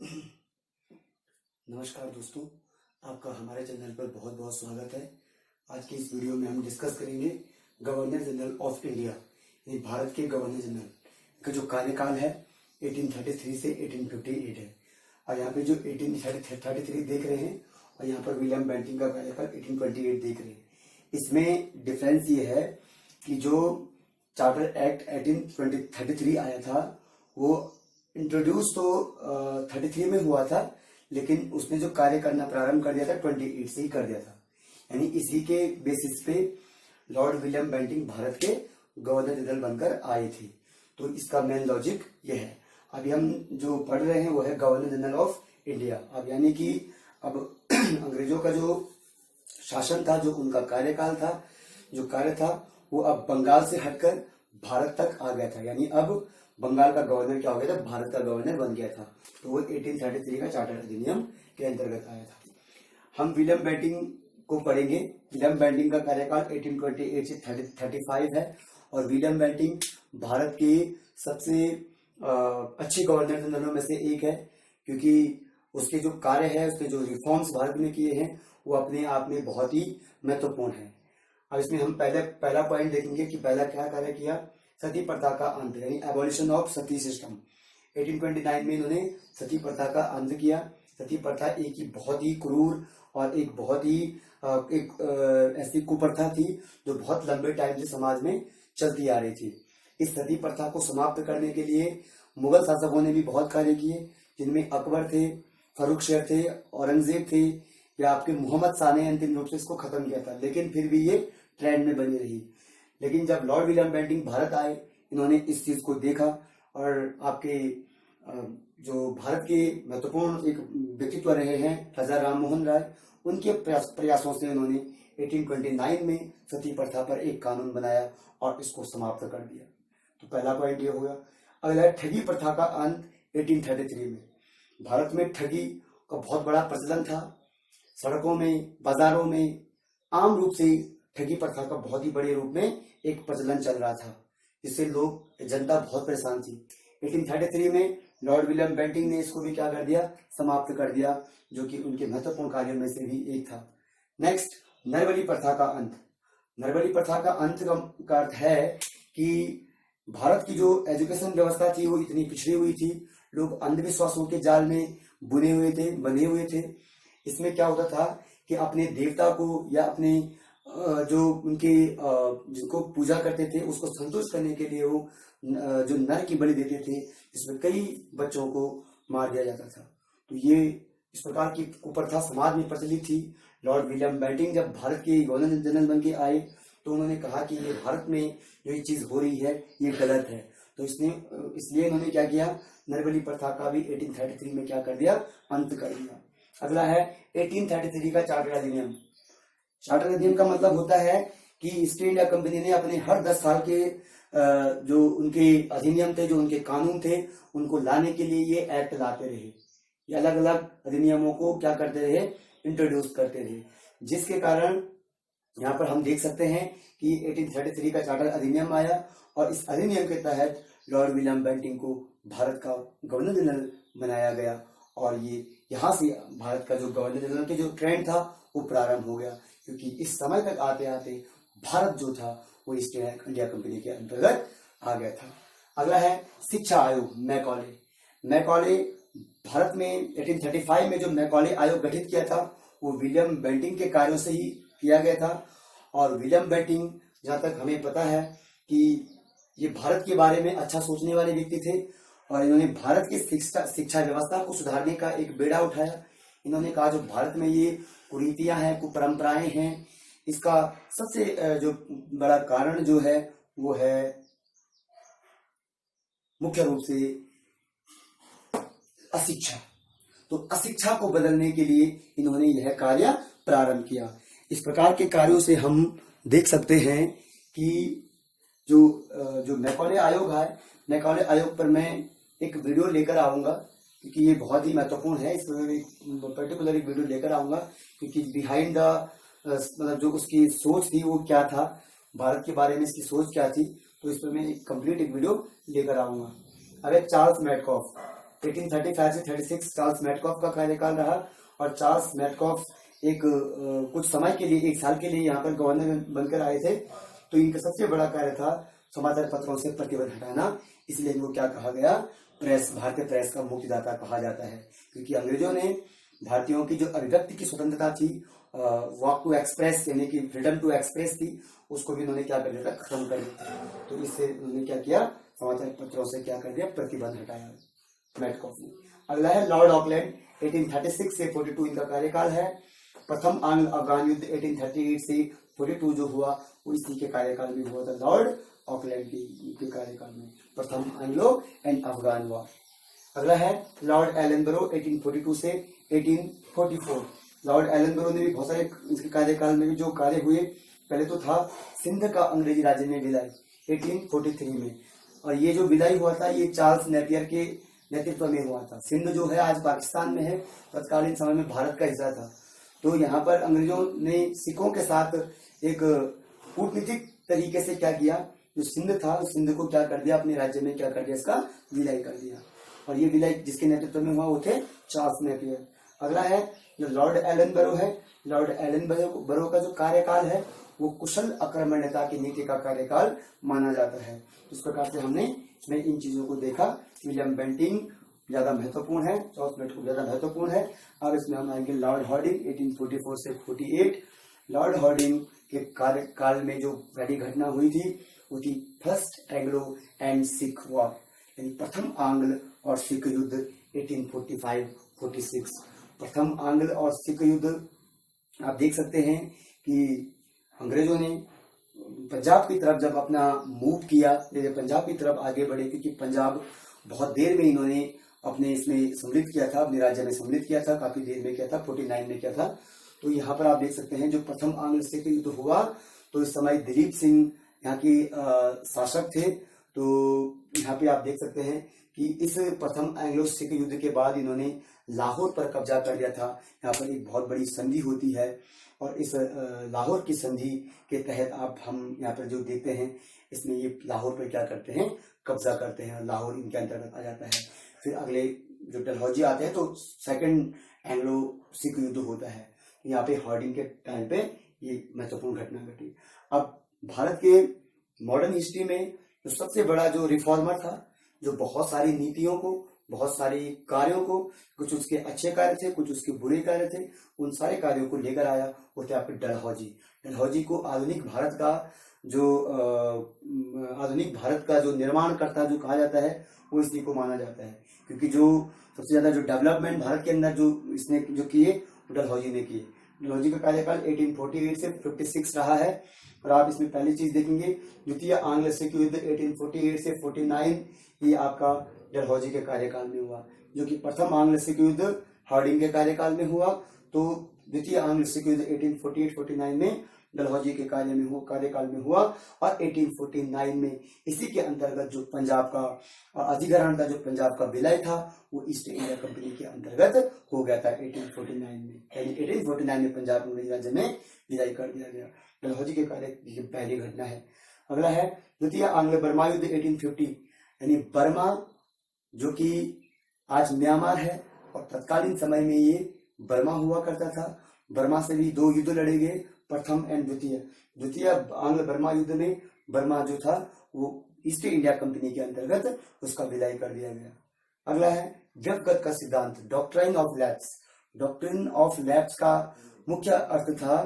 नमस्कार दोस्तों, आपका हमारे चैनल पर बहुत बहुत स्वागत है। आज की इस वीडियो में हम डिस्कस करेंगे गवर्नर जनरल ऑफ इंडिया यानी भारत के गवर्नर जनरल का जो कार्यकाल है 1833 से 1858 है। और यहाँ पे जो 1833 देख रहे हैं और यहाँ पर विलियम बेंटिंक का कार्यकाल 1828 देख रहे हैं। इसमें डिफरेंस ये है कि जो चार्टर एक्ट 1833 आया था वो इंट्रोड्यूस तो 33 में हुआ था, लेकिन उसने जो कार्य करना प्रारंभ कर दिया था 28 से ही कर दिया था। यानी इसी के बेसिस पे लॉर्ड विलियम बेंटिंक भारत के गवर्नर जनरल बनकर आए थे। तो इसका मेन लॉजिक यह है। अभी हम जो पढ़ रहे हैं वो है गवर्नर जनरल ऑफ इंडिया। अब यानी कि अब अंग्रेजों का जो शासन था, जो उनका कार्यकाल था, जो कार्य था, वो अब बंगाल से हटकर भारत तक आ गया था। यानी अब बंगाल का गवर्नर क्या हो गया था, भारत का गवर्नर बन गया था। तो वो 1833 का चार्टर अधिनियम के अंतर्गत आया था। हम विलियम बेंटिंक को पढ़ेंगे। विलियम बेंटिंक का कार्यकाल 1828 से 35 है और विलियम बेंटिंक भारत के सबसे अच्छे गवर्नर जनरलों में से एक है, क्योंकि उसके जो कार्य है, उसने जो रिफॉर्म्स भारत में किए हैं वो अपने आप में बहुत ही महत्वपूर्ण है। अब इसमें हम पहला पॉइंट देखेंगे कि पहला क्या कार्य किया। सती प्रथा का अंत यानी एबॉलिशन ऑफ सती सिस्टम। 1829 में इन्होंने सती प्रथा का अंत किया। सती प्रथा एक ही बहुत ही क्रूर और एक बहुत ही ऐसी कुप्रथा थी जो बहुत लंबे टाइम से समाज में चलती आ रही थी। इस सती प्रथा को समाप्त करने के लिए मुगल शासकों ने भी बहुत कार्य किए, जिनमें अकबर थे, फर्रुख शेर थे, औरंगजेब थे, या आपके मोहम्मद शाह ने अंतिम रूप से इसको खत्म किया था, लेकिन फिर भी ये ट्रेंड में बनी रही। लेकिन जब लॉर्ड विलियम बेंटिंक भारत आए, इन्होंने इस चीज को देखा और आपके जो भारत के महत्वपूर्ण एक व्यक्तित्व रहे हैं राजा राम मोहन राय, उनके प्रयासों से उन्होंने 1829 में सती प्रथा पर एक कानून बनाया और इसको समाप्त कर दिया। तो पहला पॉइंट ये होगा। अगला है ठगी प्रथा का अंत 1833 में। भारत में ठगी का बहुत बड़ा प्रचलन था। सड़कों में, बाजारों में आम रूप से ठगी प्रथा का बहुत ही बड़े रूप में एक प्रचलन चल रहा था, जिससे लोग, जनता बहुत परेशान थी। 1833 में लॉर्ड विलियम बेंटिंक ने इसको भी क्या कर दिया, समाप्त कर दिया, जो कि उनके महत्वपूर्ण कार्यों में से भी एक था। नेक्स्ट, नरबली प्रथा का अंत। नरबली प्रथा का अंत का अर्थ है कि भारत की जो एजुकेशन व्यवस्था थी वो इतनी पिछड़ी हुई थी, लोग अंधविश्वासों के जाल में बंधे हुए थे। इसमें क्या होता था कि अपने देवता को या अपने जो उनके जिनको पूजा करते थे उसको संतुष्ट करने के लिए वो जो नर की बलि देते थे, जिसमें कई बच्चों को मार दिया जाता था। तो ये इस प्रकार की कुप्रथा समाज में प्रचलित थी। लॉर्ड विलियम बेंटिंक जब भारत के गवर्नर जनरल बन के आए तो उन्होंने कहा कि ये भारत में जो ये चीज हो रही है ये गलत है। तो इसलिए इन्होंने क्या किया, नरबली प्रथा का भी 1833 में क्या कर दिया, अंत कर दिया। अगला है 1833 का चार्टर अधिनियम। चार्टर अधिनियम का मतलब होता है कि ईस्ट इंडिया कंपनी ने अपने हर 10 साल के जो उनके अधिनियम थे, जो उनके कानून थे, उनको लाने के लिए ये एक्ट लाते रहे। ये अलग अलग अधिनियमों को क्या करते रहे, इंट्रोड्यूस करते रहे, जिसके कारण यहाँ पर हम देख सकते हैं कि 1833 का चार्टर अधिनियम आया और इस अधिनियम के तहत लॉर्ड विलियम बेंटिंक को भारत का गवर्नर जनरल बनाया गया। और ये यहाँ से भारत का जो गवर्नर जनरल के जो ट्रेंड था वो प्रारंभ हो गया, क्योंकि इस समय तक आते आते भारत जो था वो ईस्ट इंडिया कंपनी के अंतर्गत आ गया था। अगला है शिक्षा आयोग, मैकॉले। भारत में 1835 में जो मैकॉले आयोग गठित किया था वो विलियम बेंटिंक के कार्यों से ही किया गया था। और विलियम बेंटिंक, जहां तक हमें पता है कि ये भारत के बारे में अच्छा सोचने वाले व्यक्ति थे और इन्होंने भारत की शिक्षा व्यवस्था को सुधारने का एक बेड़ा उठाया। इन्होंने कहा जो भारत में ये कुरीतियां हैं, कुपरंपराएं हैं, इसका सबसे जो बड़ा कारण जो है वो है मुख्य रूप से अशिक्षा। तो अशिक्षा को बदलने के लिए इन्होंने यह कार्य प्रारंभ किया। इस प्रकार के कार्यों से हम देख सकते हैं कि जो मैकॉले आयोग है, मैकॉले आयोग पर मैं एक वीडियो लेकर आऊंगा, क्योंकि ये बहुत ही महत्वपूर्ण है। इस पर्टिकुलर एक वीडियो लेकर आऊंगा, क्योंकि बिहाइंड द मतलब जो उसकी सोच थी वो क्या था, भारत के बारे में इसकी सोच क्या थी, तो इस पर मैं एक कंप्लीट एक वीडियो लेकर आऊंगा। अब चार्ल्स मैडकॉफ। 1835 से 36 चार्ल्स मेटकॉफ का कार्यकाल रहा, और चार्ल्स मेटकॉफ एक कुछ समय के लिए, एक साल के लिए यहाँ पर गवर्नर बनकर आए थे। तो इनका सबसे बड़ा कार्य था समाचार पत्रों से प्रतिबंध हटाना, इसलिए इनको क्या कहा गया, प्रेस, भारतीय प्रेस का मुक्तिदाता कहा जाता है। क्योंकि अंग्रेजों ने भारतीयों की जो अभिव्यक्ति की स्वतंत्रता थी, वॉक टू एक्सप्रेस यानी कि फ्रीडम टू एक्सप्रेस थी, उसको भी उन्होंने क्या कर दिया था, खत्म कर दिया। तो इससे उन्होंने क्या किया, समाचार पत्रों से क्या कर दिया, प्रतिबंध हटाया मेटकॉफ ने। अगला है लॉर्ड ऑकलैंड, 1836 से 42 इनका कार्यकाल है। प्रथम आंग्ल अफगान युद्ध 1838 से 42 जो हुआ वो इसी के कार्यकाल में हुआ था, लॉर्ड ऑकलैंड के कार्यकाल में, प्रथम एंग्लो एंड अफगान वॉर। अगला है लॉर्ड एलनबरो, 1842 से 1844। लॉर्ड एलनबरो ने भी बहुत सारे इसके कार्यकाल में भी जो कार्य हुए, पहले तो था सिंध का अंग्रेजी राज्य में विलय 1843 में, और ये जो विलय हुआ था ये चार्ल्स नेपियर के नेतृत्व में हुआ था। सिंध जो है आज पाकिस्तान में है, तत्कालीन समय में भारत का हिस्सा था। तो यहाँ पर अंग्रेजों ने सिखों के साथ एक कूटनीतिक तरीके से क्या किया, जो सिंध था उस सिंध को क्या कर दिया, अपने राज्य में क्या कर दिया, इसका विलय कर दिया। और ये विलय जिसके नेतृत्व में हुआ वो थे चार्ल्स नेपियर। अगला है जो लॉर्ड एलनबरो है, लॉर्ड एलनबरो का जो कार्यकाल है वो कुशल आक्रमणीयता की नीति का कार्यकाल माना जाता है। इस प्रकार से हमने इसमें इन चीजों को देखा। विलियम बेंटिंग ज्यादा महत्वपूर्ण है, चार्ल्स मेटकॉफ ज्यादा महत्वपूर्ण है। अब इसमें हम आएंगे लॉर्ड हार्डिंग 1844 से 48। लॉर्ड हार्डिंग के कार्यकाल में जो पहली घटना हुई थी वो थी first Anglo and Sikh war, यानी प्रथम आंग्ल और सिख युद्ध 1845-46। प्रथम आंग्ल और सिख युद्ध आप देख सकते हैं कि अंग्रेजों ने पंजाब की तरफ जब अपना मूव किया, पंजाब की तरफ आगे बढ़े, क्योंकि पंजाब बहुत देर में इन्होंने अपने इसमें सम्मिलित किया था, अपने राज्य में सम्मिलित किया था, काफी देर में किया था, 49 में किया था। तो यहाँ पर आप देख सकते हैं जो प्रथम आंग्ल सिख युद्ध हुआ, तो इस समय दिलीप सिंह यहाँ की शासक थे। तो यहाँ पे आप देख सकते हैं कि इस प्रथम एंग्लो सिख युद्ध के बाद इन्होंने लाहौर पर कब्जा कर लिया था। यहाँ पर एक बहुत बड़ी संधि होती है, और इस लाहौर की संधि के तहत आप हम यहाँ पर जो देखते हैं, इसमें ये लाहौर पर क्या करते हैं, कब्जा करते हैं, लाहौर इनके अंतर्गत आ जाता है। फिर अगले जो डलहौजी आते हैं तो सेकंड एंग्लो सिख युद्ध होता है। यहाँ पे हार्डिंग के टाइम पे ये महत्वपूर्ण घटना घटी। अब भारत के मॉडर्न हिस्ट्री में जो सबसे बड़ा जो रिफॉर्मर था, जो बहुत सारी नीतियों को, बहुत सारी कार्यों को, कुछ उसके अच्छे कार्य थे, कुछ उसके बुरे कार्य थे, उन सारे कार्यों को लेकर आया, वो थे आपके डलहौजी। डलहौजी को आधुनिक भारत का जो निर्माणकर्ता जो कहा जाता है, वो इसी को माना जाता है। क्योंकि जो सबसे ज्यादा जो डेवलपमेंट भारत के अंदर जो इसने जो किए, वो डलहौजी ने किए। डलहौजी का कार्यकाल 1848 से 56 रहा है। और आप इसमें पहली चीज देखेंगे, द्वितीय आंग्ल सिख युद्ध 1848 से 49, ये आपका डलहौजी के कार्यकाल में हुआ। जो कि प्रथम आंग्ल सिख युद्ध हार्डिंग के कार्यकाल में हुआ, तो द्वितीय आंग्ल सिख युद्ध 1848-49 में डलहौजी के कार्यकाल में हुआ। और 1849 में इसी के अंतर्गत जो पंजाब का अधिग्रहण था, जो पंजाब का विलय था, वो ईस्ट इंडिया कंपनी के अंतर्गत हो गया था 1849 में। यानी 1849 में पंजाब अंग्रेजी राज्य में विलय कर दिया गया। डलहौजी के कार्य की पहली घटना है। अगला है द्वितीय आंग्ल बर्मा युद्ध 1850, यानी बर्मा जो कि आज म्यांमार है, और तत्कालीन समय में ये बर्मा हुआ करता था। बर्मा से भी दो युद्ध लड़े गए, प्रथम एंड द्वितीय आंग्ल बर्मा युद्ध में बर्मा जो था वो ईस्ट इंडिया कंपनी के अंतर्गत उसका विलय कर दिया गया। अगला है व्यक्तिगत का सिद्धांत, doctrine of lapse. Doctrine of lapse का मुख्य अर्थ था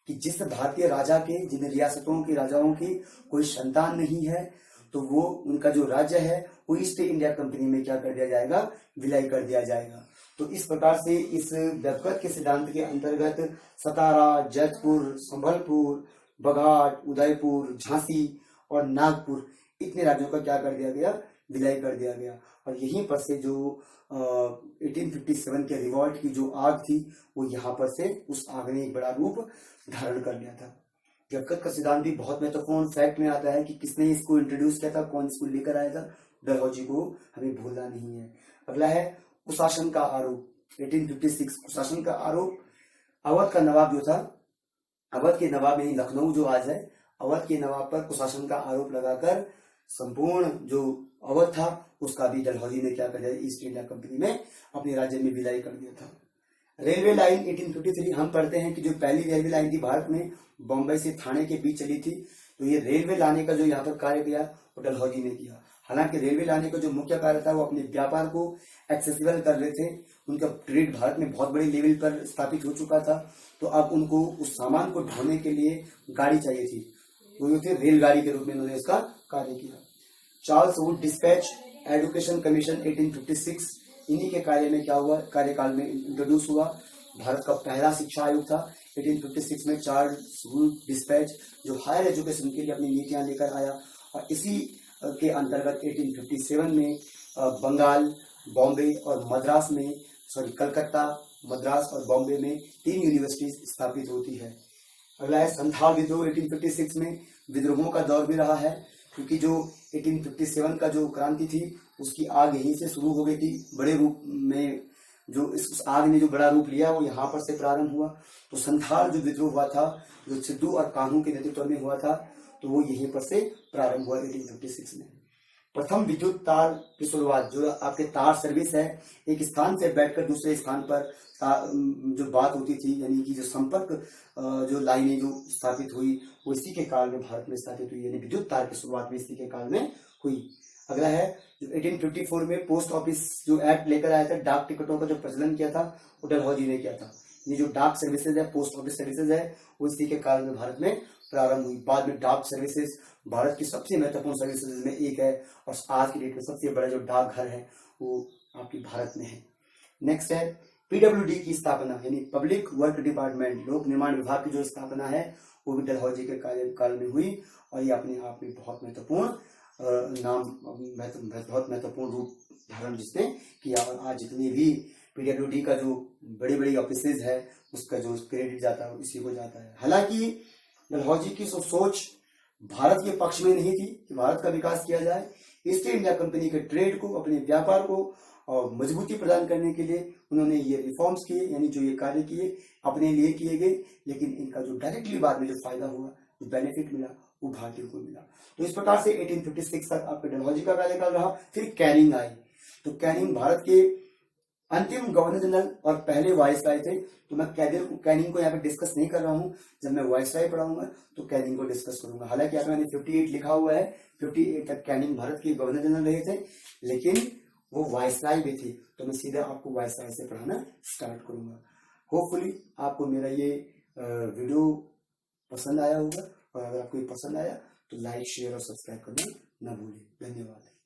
कि जिस भारतीय राजा के, जिन रियासतों के राजाओं की कोई संतान नहीं है, तो वो उनका जो राज्य है वो ईस्ट इंडिया कंपनी में क्या कर दिया जाएगा, विलय कर दिया जाएगा। तो इस प्रकार से इस व्यक्तिगत के सिद्धांत के अंतर्गत सतारा, जैतपुर, संभलपुर, बघाट, उदयपुर, झांसी और नागपुर, इतने राज्यों का क्या कर दिया गया, विलय कर दिया गया। और यहीं पर से जो 1857 के रिवॉल्ट की जो आग थी, वो यहाँ पर से उस आग ने एक बड़ा रूप धारण कर लिया था। व्यक्तिगत का सिद्धांत भी बहुत महत्वपूर्ण फैक्ट में आता है कि किसने इसको इंट्रोड्यूस किया था, कौन इसको लेकर आया था, डलहौजी को हमें भूलना नहीं है। अगला है कुशासन का आरोप, 1856 कुशासन का आरोप। अवध का नवाब जो था, अवध के नवाब यानी लखनऊ जो आज है, अवध के नवाब पर कुशासन का आरोप लगाकर संपूर्ण जो अवध था उसका भी डलहौजी ने क्या कर दिया, ईस्ट इंडिया कंपनी में अपने राज्य में विलय कर दिया था। रेलवे लाइन 1853 हम पढ़ते हैं कि जो पहली रेलवे लाइन थी भारत में बॉम्बे से थाने के बीच चली थी, तो ये रेलवे लाने का जो यहाँ पर कार्य किया वो डलहौजी ने किया। हालांकि रेलवे लाने का जो मुख्य कार्य था वो अपने व्यापार को एक्सेसिबल कर रहे थे, उनका ट्रेड भारत में बहुत बड़े लेवल पर स्थापित हो चुका था, तो अब उनको उस सामान को ढोने के लिए गाड़ी चाहिए थी, तो ये थे रेलगाड़ी के रूप में उन्होंने इसका कार्य किया। Charles Wood dispatch education commission 1856 इन्हीं के कार्य में क्या हुआ, कार्यकाल में इंट्रोड्यूस हुआ। भारत का पहला शिक्षा आयोग था 1856 में चार्ल्स वुड डिस्पैच, जो हायर एजुकेशन के लिए अपनी नीतियां लेकर आया, और इसी के अंतर्गत 1857 में बंगाल, बॉम्बे और मद्रास में कलकत्ता, मद्रास और बॉम्बे में 3 यूनिवर्सिटीज स्थापित होती है। अगला है संथाल विद्रोह 1856 में। विद्रोहों का दौर भी रहा है, क्योंकि जो 1857 का जो क्रांति थी उसकी आग यहीं से शुरू हो गई थी बड़े रूप में, जो इस आग ने जो बड़ा रूप लिया वो यहाँ पर से प्रारंभ हुआ। तो संथाल जो विद्रोह हुआ था, जो सिद्धू और कान्हू के नेतृत्व में हुआ था, तो वो यहीं पर से प्रारंभ हुआ 1856 में। प्रथम विद्युत तार की शुरुआत, जो आपके तार सर्विस है, एक स्थान से बैठकर दूसरे स्थान पर जो बात होती थी, यानी कि जो संपर्क जो लाइनें जो स्थापित हुई वो इसी के काल में भारत में स्थापित हुई, यानी विद्युत तार की शुरुआत में इसी के काल में हुई। अगला है जो 1854 में पोस्ट ऑफिस जो एक्ट लेकर आया था, डाक टिकटों का जो प्रचलन किया था वो डलहौजी ने किया था। ये जो डाक सर्विसेज है, पोस्ट ऑफिस सर्विसेज है, वो इसी के काल में भारत में प्रारंभ हुई। बाद में डाक सर्विसेज भारत की सबसे महत्वपूर्ण सर्विसेज में एक है, और आज की डेट में सबसे बड़ा जो डाकघर है वो आपकी भारत में है। नेक्स्ट है पीडब्ल्यूडी की स्थापना, यानी पब्लिक वर्क डिपार्टमेंट, लोक निर्माण विभाग की जो स्थापना है वो भी डलहौजी के कार्यकाल में हुई, और ये अपने आप में बहुत महत्वपूर्ण बहुत महत्वपूर्ण रूप धारण जिसने किया। और आज जितनी भी पीडब्ल्यूडी का जो बड़ी बड़ी ऑफिसेज है उसका जो क्रेडिट जाता है इसी को जाता है। हालांकि डलहौजी की सोच भारत के पक्ष में नहीं थी कि भारत का विकास किया जाए। ईस्ट इंडिया कंपनी के ट्रेड को, अपने व्यापार को और मजबूती प्रदान करने के लिए उन्होंने ये रिफॉर्म्स किए, यानी जो ये कार्य किए अपने लिए किए गए, लेकिन इनका जो डायरेक्टली बाद में जो फायदा हुआ, जो बेनिफिट मिला, वो भारतीयों को मिला। तो इस प्रकार से 1856 तक आपके डलहौजी का कार्यकाल रहा। फिर कैनिंग आई, तो कैनिंग भारत के अंतिम गवर्नर जनरल और पहले वायसराय थे। तो मैं कैनिंग को यहाँ पे डिस्कस नहीं कर रहा हूँ, जब मैं वायसराय पढ़ाऊंगा तो कैनिंग को डिस्कस करूंगा। हालांकि यहाँ पे मैंने 58 लिखा हुआ है, 58 तक कैनिंग भारत के गवर्नर जनरल रहे थे, लेकिन वो वायसराय भी थे, तो मैं सीधा आपको वायसराय से पढ़ाना स्टार्ट करूंगा। होपफुली आपको मेरा ये वीडियो पसंद आया होगा, और अगर आपको ये पसंद आया तो लाइक, शेयर और सब्सक्राइब करना ना भूलें। धन्यवाद।